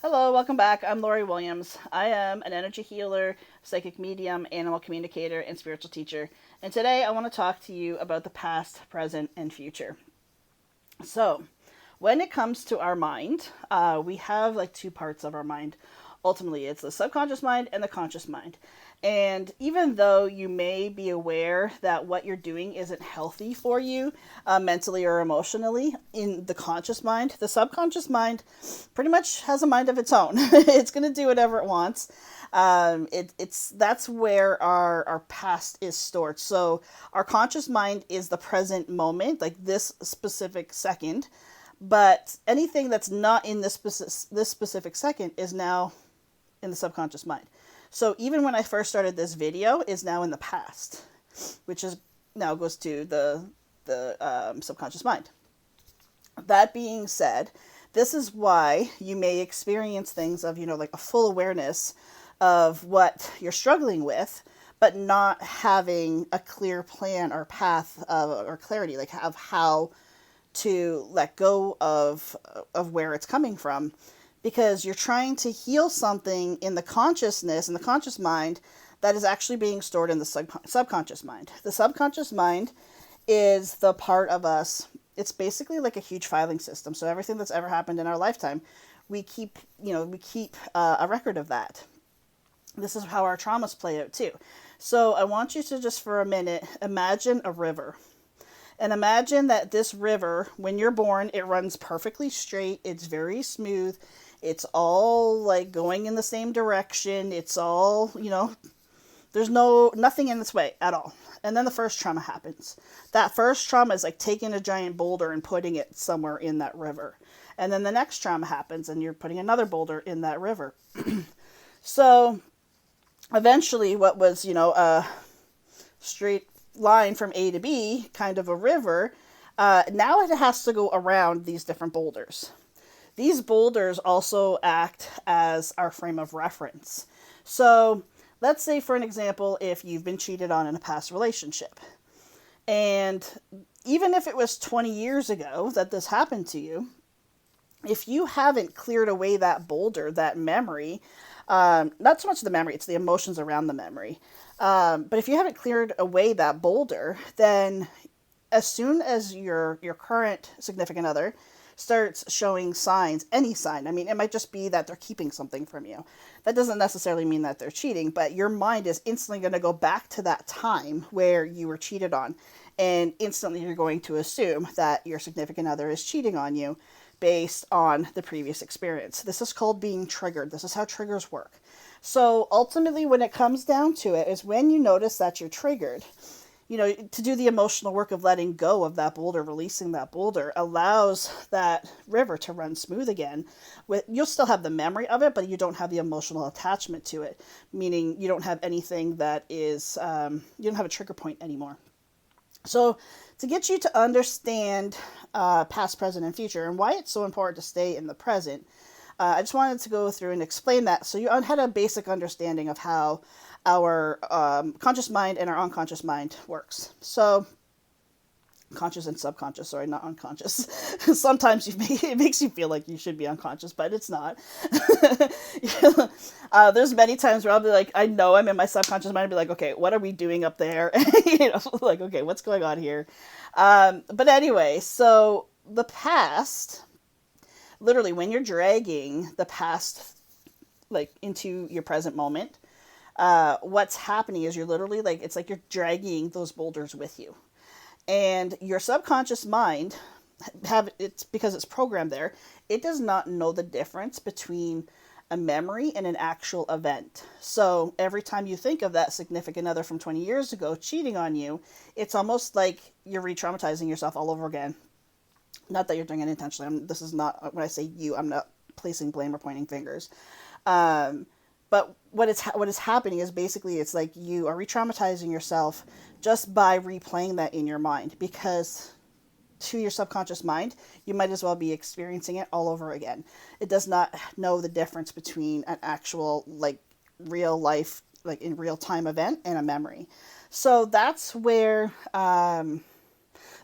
Hello, welcome back. I'm Lori Williams. I am an energy healer, psychic medium, animal communicator, and spiritual teacher. And today I want to talk to you about the past, present, and future. So, when it comes to our mind, we have like two parts of our mind. Ultimately, it's the subconscious mind and the conscious mind. And even though you may be aware that what you're doing isn't healthy for you mentally or emotionally in the conscious mind, the subconscious mind pretty much has a mind of its own. It's going to do whatever it wants. It's that's where our past is stored. So our conscious mind is the present moment, like this specific second, but anything that's not in this specific second is now in the subconscious mind. So even when I first started this video, is now in the past, which is now goes to the subconscious mind. That being said, this is why you may experience things of, like a full awareness of what you're struggling with, but not having a clear plan or path or clarity, like of how to let go of where it's coming from, because you're trying to heal something in the consciousness, in the conscious mind, that is actually being stored in the subconscious mind. The subconscious mind is the part of us. It's basically like a huge filing system. So everything that's ever happened in our lifetime, we keep a record of that. This is how our traumas play out too. So I want you to just for a minute imagine a river. And imagine that this river, when you're born, it runs perfectly straight. It's very smooth. It's all like going in the same direction. It's all, there's nothing in its way at all. And then the first trauma happens. That first trauma is like taking a giant boulder and putting it somewhere in that river. And then the next trauma happens and you're putting another boulder in that river. So eventually what was, a straight line from A to B, kind of a river, now it has to go around these different boulders. These boulders also act as our frame of reference. So let's say, for an example, if you've been cheated on in a past relationship, and even if it was 20 years ago that this happened to you, if you haven't cleared away that boulder, that memory, not so much the memory, it's the emotions around the memory. But if you haven't cleared away that boulder, then as soon as your current significant other starts showing signs, any sign, I mean, it might just be that they're keeping something from you. That doesn't necessarily mean that they're cheating, but your mind is instantly going to go back to that time where you were cheated on. And instantly you're going to assume that your significant other is cheating on you based on the previous experience. This is called being triggered. This is how triggers work. So ultimately, when it comes down to it, is when you notice that you're triggered, to do the emotional work of letting go of that boulder, releasing that boulder, allows that river to run smooth again. You'll still have the memory of it, but you don't have the emotional attachment to it, meaning you don't have anything that is, you don't have a trigger point anymore. So to get you to understand past, present, and future, and why it's so important to stay in the present, I just wanted to go through and explain that so you had a basic understanding of how our conscious mind and our unconscious mind works. So conscious and subconscious, sorry, not unconscious. Sometimes it makes you feel like you should be unconscious, but it's not. There's many times where I'll be like, I know I'm in my subconscious mind, I'll be like, okay, what are we doing up there? Like, okay, what's going on here? But anyway, so the past, literally when you're dragging the past like into your present moment, what's happening is you're literally like, it's like you're dragging those boulders with you. And your subconscious mind, it's because it's programmed there, it does not know the difference between a memory and an actual event. So every time you think of that significant other from 20 years ago cheating on you, it's almost like you're re-traumatizing yourself all over again. Not that you're doing it intentionally. This is not, when I say you, I'm not placing blame or pointing fingers. But what is happening is basically it's like you are re-traumatizing yourself just by replaying that in your mind, because to your subconscious mind, you might as well be experiencing it all over again. It does not know the difference between an actual, like, real life, like in real time event and a memory. So that's where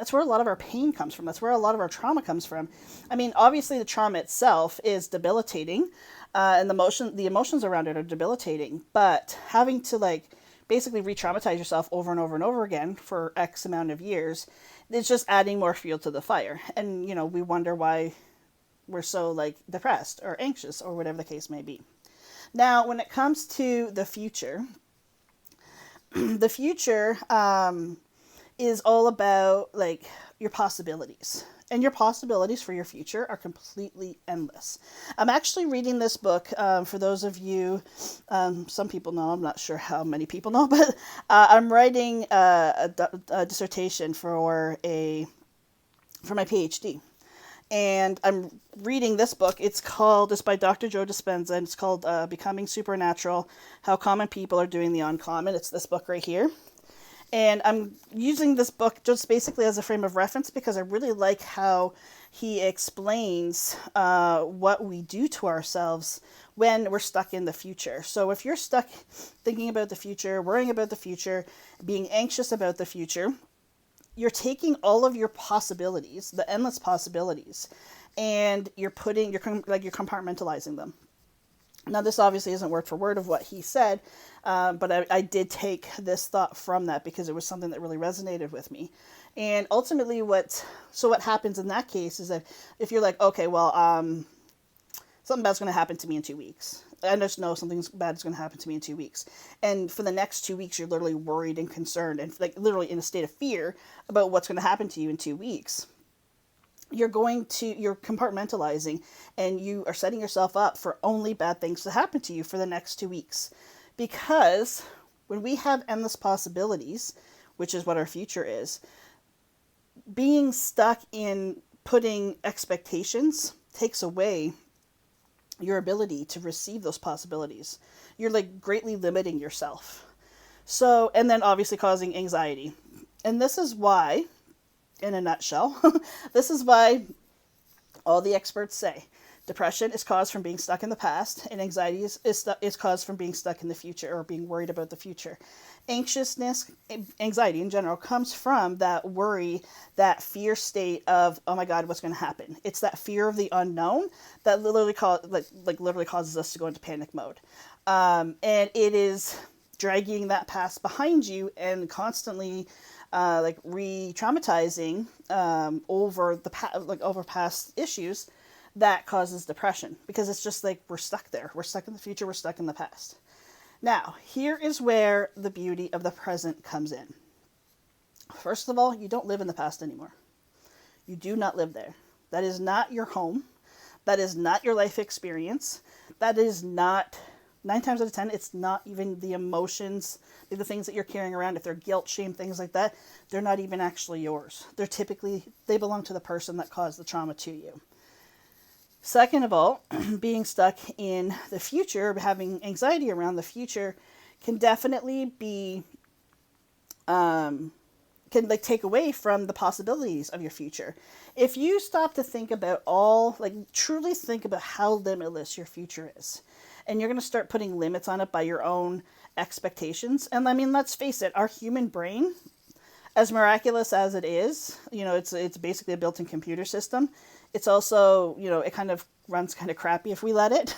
That's where a lot of our pain comes from. That's where a lot of our trauma comes from. I mean, obviously the trauma itself is debilitating, and the emotions around it are debilitating. But having to like basically re-traumatize yourself over and over and over again for X amount of years, it's just adding more fuel to the fire. And we wonder why we're so like depressed or anxious or whatever the case may be. Now, when it comes to the future, the future is all about like your possibilities. And your possibilities for your future are completely endless. I'm actually reading this book for those of you, some people know, I'm not sure how many people know, but I'm writing a dissertation for my PhD. And I'm reading this book. It's by Dr. Joe Dispenza, and it's called Becoming Supernatural, How Common People Are Doing the Uncommon. It's this book right here. And I'm using this book just basically as a frame of reference because I really like how he explains what we do to ourselves when we're stuck in the future. So if you're stuck thinking about the future, worrying about the future, being anxious about the future, you're taking all of your possibilities, the endless possibilities, and you're compartmentalizing them. Now, this obviously isn't word for word of what he said, but I did take this thought from that because it was something that really resonated with me. And ultimately, what happens in that case is that if you're like, okay, well, something bad's going to happen to me in 2 weeks. I just know something bad is going to happen to me in 2 weeks. And for the next 2 weeks, you're literally worried and concerned and like literally in a state of fear about what's going to happen to you in 2 weeks. You're compartmentalizing and you are setting yourself up for only bad things to happen to you for the next 2 weeks. Because when we have endless possibilities, which is what our future is, being stuck in putting expectations takes away your ability to receive those possibilities. You're like greatly limiting yourself. So, and then obviously causing anxiety. And this is why, in a nutshell, this is why all the experts say depression is caused from being stuck in the past, and anxiety is caused from being stuck in the future or being worried about the future. Anxiousness, anxiety in general, comes from that worry, that fear state of, oh my God, what's going to happen? It's that fear of the unknown that literally causes us to go into panic mode. And it is dragging that past behind you and constantly re-traumatizing over past issues that causes depression, because it's just like we're stuck there. We're stuck in the future. We're stuck in the past. Now, here is where the beauty of the present comes in. First of all, you don't live in the past anymore. You do not live there. That is not your home. That is not your life experience. That is not, 9 times out of 10, it's not even the emotions, the things that you're carrying around. If they're guilt, shame, things like that, they're not even actually yours. They belong to the person that caused the trauma to you. Second of all, being stuck in the future, having anxiety around the future, can definitely be, take away from the possibilities of your future. If you stop to think about truly think about how limitless your future is, and you're going to start putting limits on it by your own expectations. And I mean, let's face it, our human brain, as miraculous as it is, it's basically a built-in computer system. It's also, it kind of runs kind of crappy if we let it.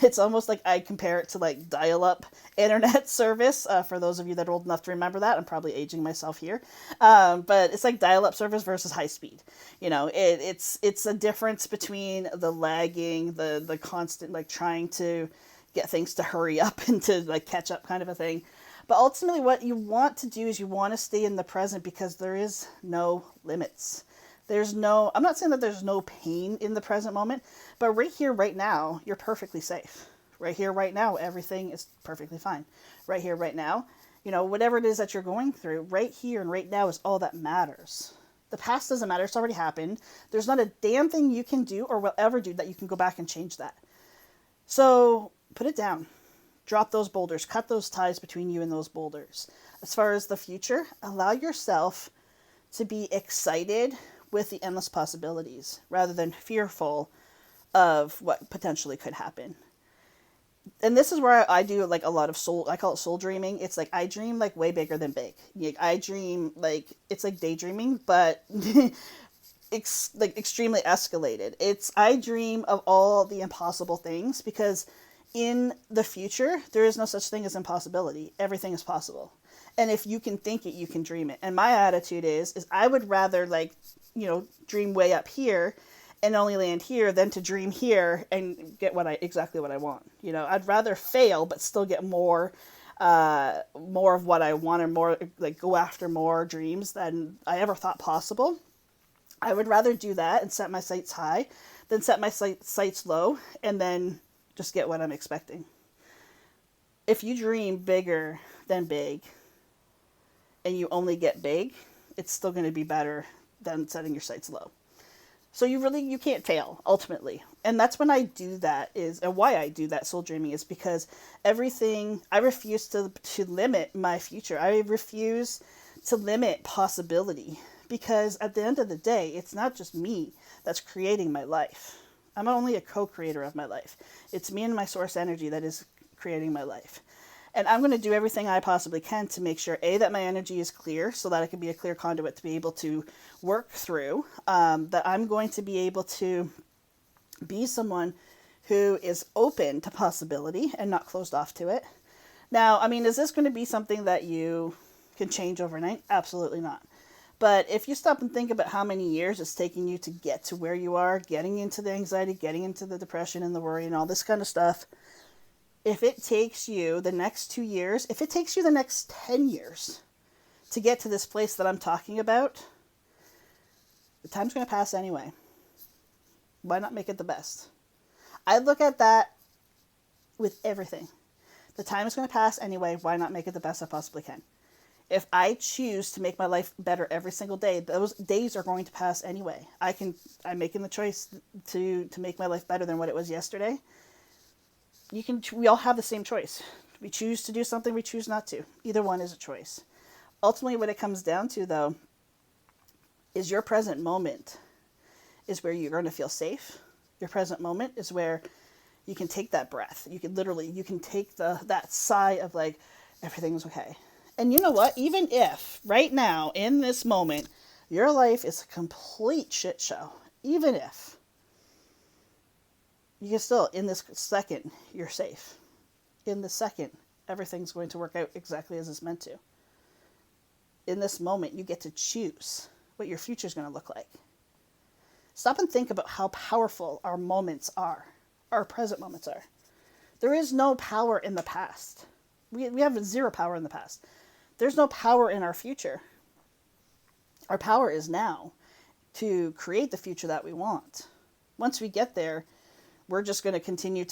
It's almost like I compare it to like dial-up internet service. For those of you that are old enough to remember that, I'm probably aging myself here. But it's like dial-up service versus high speed. It's a difference between the lagging, the constant like trying to get things to hurry up and to like catch up kind of a thing. But ultimately what you want to do is you want to stay in the present, because there is no limits. I'm not saying that there's no pain in the present moment, but right here, right now, you're perfectly safe. Right here, right now, everything is perfectly fine. Right here, right now, whatever it is that you're going through, right here and right now is all that matters. The past doesn't matter. It's already happened. There's not a damn thing you can do or will ever do that you can go back and change that. So put it down. Drop those boulders. Cut those ties between you and those boulders. As far as the future, allow yourself to be excited with the endless possibilities rather than fearful of what potentially could happen. And this is where I do like a lot of soul, I call it soul dreaming. It's like I dream like way bigger than big. Like, I dream like it's like daydreaming, but like extremely escalated. It's I dream of all the impossible things because in the future there is no such thing as impossibility. Everything is possible. And if you can think it, you can dream it. And my attitude is I would rather like, dream way up here and only land here than to dream here and get exactly what I want. I'd rather fail but still get more of what I want, or more like go after more dreams than I ever thought possible. I would rather do that and set my sights high than set my sights low and then just get what I'm expecting. If you dream bigger than big and you only get big, it's still going to be better than setting your sights low. So you can't fail ultimately. And that's when I do that and why I do that soul dreaming is because I refuse to limit my future. I refuse to limit possibility because at the end of the day, it's not just me that's creating my life. I'm only a co-creator of my life. It's me and my source energy that is creating my life. And I'm going to do everything I possibly can to make sure, A, that my energy is clear so that I can be a clear conduit to be able to work through, that I'm going to be able to be someone who is open to possibility and not closed off to it. Now, I mean, is this going to be something that you can change overnight? Absolutely not. But if you stop and think about how many years it's taking you to get to where you are, getting into the anxiety, getting into the depression and the worry and all this kind of stuff, if it takes you the next 2 years, if it takes you the next 10 years to get to this place that I'm talking about, the time's going to pass anyway. Why not make it the best? I look at that with everything. The time is going to pass anyway. Why not make it the best I possibly can? If I choose to make my life better every single day, those days are going to pass anyway. I'm making the choice to make my life better than what it was yesterday. We all have the same choice. We choose to do something, we choose not to. Either one is a choice. Ultimately, what it comes down to, though, is your present moment is where you're going to feel safe. Your present moment is where you can take that breath. You can take that sigh of like, everything's okay. And you know what? Even if right now, in this moment, your life is a complete shit show, even if, you can still, in this second, you're safe. In the second, everything's going to work out exactly as it's meant to. In this moment, you get to choose what your future is going to look like. Stop and think about how powerful our moments are, our present moments are. There is no power in the past. We have zero power in the past. There's no power in our future. Our power is now to create the future that we want. Once we get there, we're just going to continue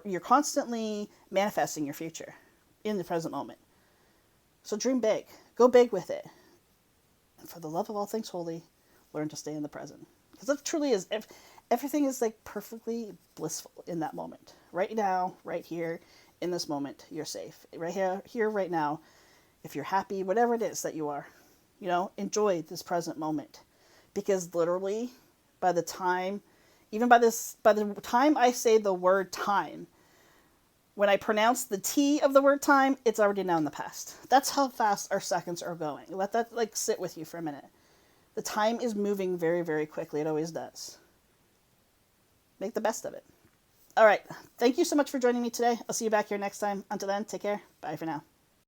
you're constantly manifesting your future in the present moment. So dream big. Go big with it. And for the love of all things holy, learn to stay in the present. Because it truly is, everything is like perfectly blissful in that moment. Right now, right here, in this moment, you're safe. Right here, right now, if you're happy, whatever it is that you are, enjoy this present moment. Because literally, by the time I say the word time, when I pronounce the T of the word time, it's already now in the past. That's how fast our seconds are going. Let that sit with you for a minute. The time is moving very, very quickly. It always does. Make the best of it. All right. Thank you so much for joining me today. I'll see you back here next time. Until then, take care. Bye for now.